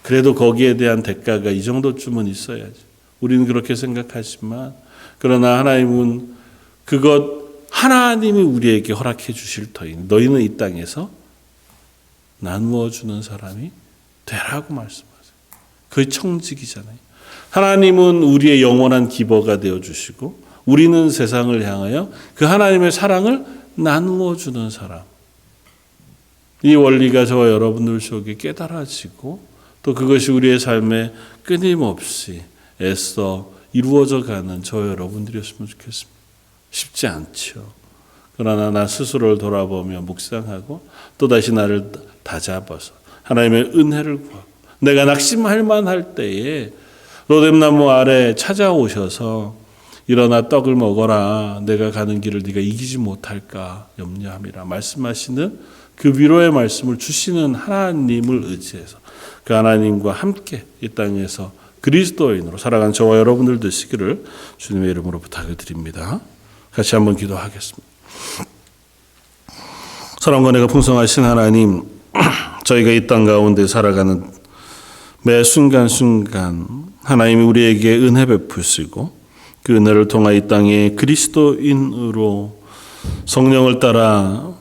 그래도 거기에 대한 대가가 이 정도쯤은 있어야죠. 우리는 그렇게 생각하지만 그러나 하나님은 그것 하나님이 우리에게 허락해 주실 터이니 너희는 이 땅에서 나누어 주는 사람이 되라고 말씀하세요. 그게 청직이잖아요. 하나님은 우리의 영원한 기버가 되어주시고 우리는 세상을 향하여 그 하나님의 사랑을 나누어 주는 사람. 이 원리가 저와 여러분들 속에 깨달아지고 또 그것이 우리의 삶에 끊임없이 애써 이루어져 가는 저와 여러분들이었으면 좋겠습니다. 쉽지 않죠. 그러나 나 스스로를 돌아보며 묵상하고 또다시 나를 다잡아서 하나님의 은혜를 구하고 내가 낙심할 만할 때에 로뎀나무 아래 찾아오셔서 일어나 떡을 먹어라. 내가 가는 길을 네가 이기지 못할까 염려함이라 말씀하시는 그 위로의 말씀을 주시는 하나님을 의지해서 그 하나님과 함께 이 땅에서 그리스도인으로 살아간 저와 여러분들 되시기를 주님의 이름으로 부탁을 드립니다. 같이 한번 기도하겠습니다. 사랑과 은혜가 풍성하신 하나님, 저희가 이 땅 가운데 살아가는 매 순간순간 하나님이 우리에게 은혜 베푸시고 그 은혜를 통하 이 땅에 그리스도인으로 성령을 따라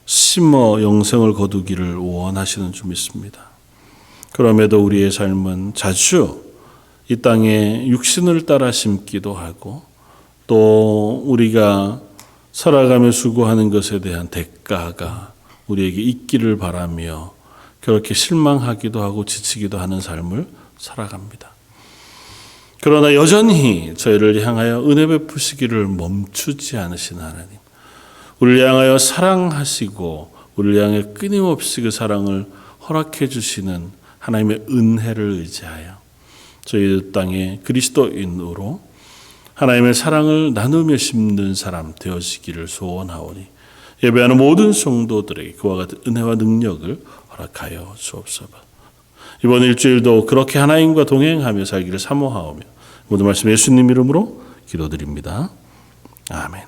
심어 영생을 거두기를 원하시는 줄 믿습니다. 그럼에도 우리의 삶은 자주 이 땅에 육신을 따라 심기도 하고 또 우리가 살아가며 수고하는 것에 대한 대가가 우리에게 있기를 바라며 그렇게 실망하기도 하고 지치기도 하는 삶을 살아갑니다. 그러나 여전히 저희를 향하여 은혜 베푸시기를 멈추지 않으신 하나님, 우리를 향하여 사랑하시고 우리를 향해 끊임없이 그 사랑을 허락해 주시는 하나님의 은혜를 의지하여 저희 땅의 그리스도인으로 하나님의 사랑을 나누며 심는 사람 되어지기를 소원하오니 예배하는 모든 성도들에게 그와 같은 은혜와 능력을 허락하여 주옵소서. 이번 일주일도 그렇게 하나님과 동행하며 살기를 사모하오며 모든 말씀 예수님 이름으로 기도드립니다. 아멘.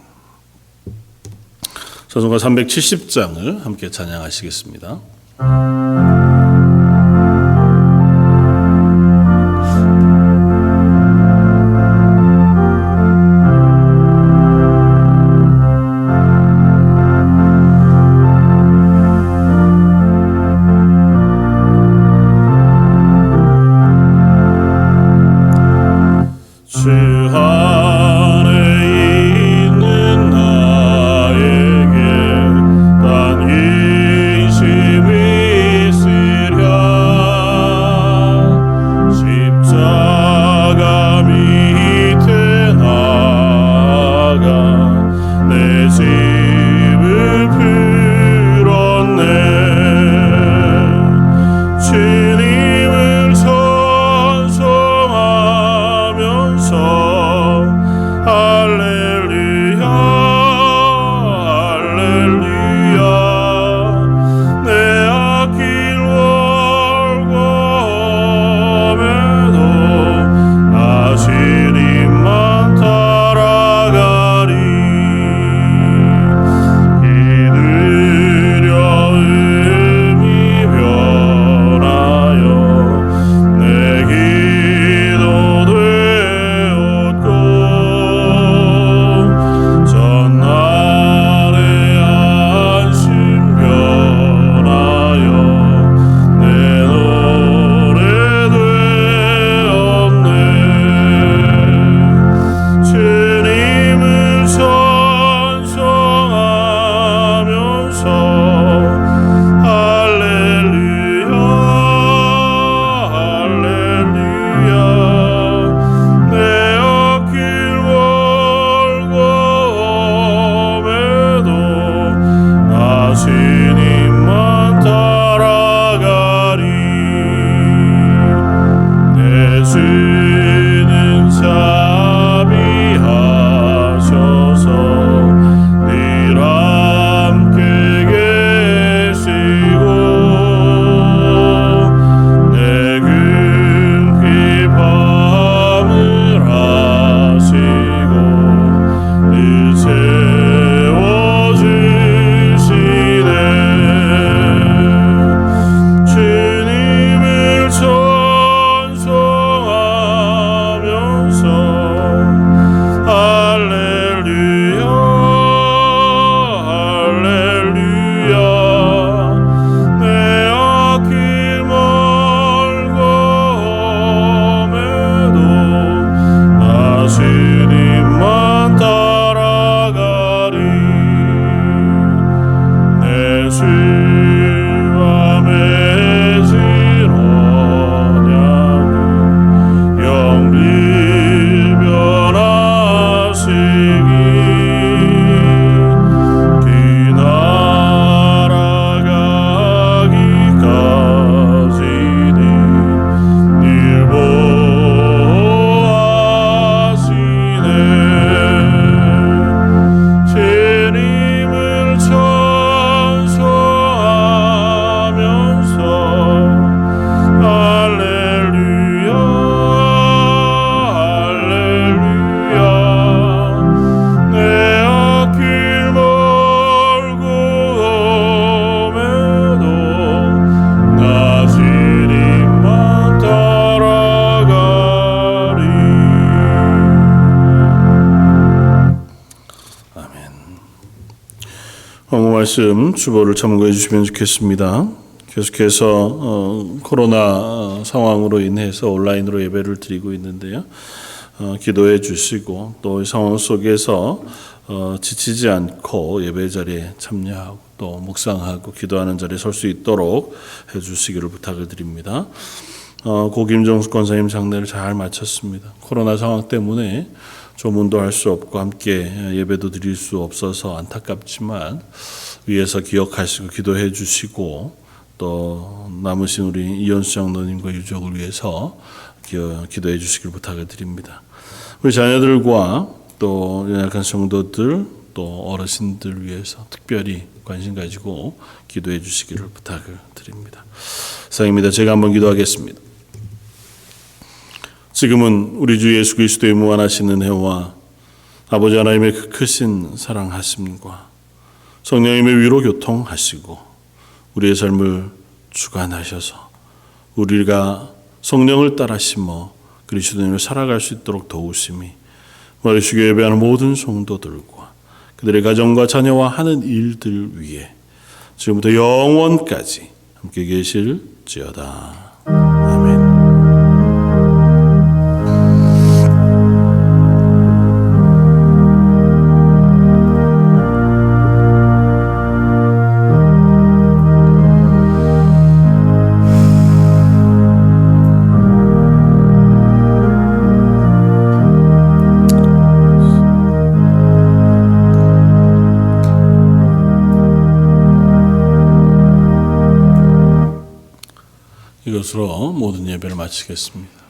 찬송가 370장을 함께 찬양하시겠습니다. 말씀 주보를 참고해 주시면 좋겠습니다. 계속해서 코로나 상황으로 인해서 온라인으로 예배를 드리고 있는데요. 기도해 주시고 또 이 상황 속에서 지치지 않고 예배 자리에 참여하고 또 묵상하고 기도하는 자리에 설 수 있도록 해 주시기를 부탁을 드립니다. 고 김정숙 권사님 장례를 잘 마쳤습니다. 코로나 상황 때문에 조문도 할 수 없고 함께 예배도 드릴 수 없어서 안타깝지만 위에서 기억하시고 기도해 주시고 또 남으신 우리 이현수 장로님과 유족을 위해서 기도해 주시길 부탁을 드립니다. 우리 자녀들과 또 연약한 성도들 또 어르신들 위해서 특별히 관심 가지고 기도해 주시기를 부탁을 드립니다. 사랑입니다. 제가 한번 기도하겠습니다. 지금은 우리 주 예수 그리스도의 무한하신 은혜와 아버지 하나님의 그 크신 사랑하심과 성령님의 위로 교통하시고 우리의 삶을 주관하셔서 우리가 성령을 따라 심어 그리스도인을 살아갈 수 있도록 도우심이 마리수교 예배하는 모든 성도들과 그들의 가정과 자녀와 하는 일들 위에 지금부터 영원까지 함께 계실지어다. 아멘. 이것으로 모든 예배를 마치겠습니다.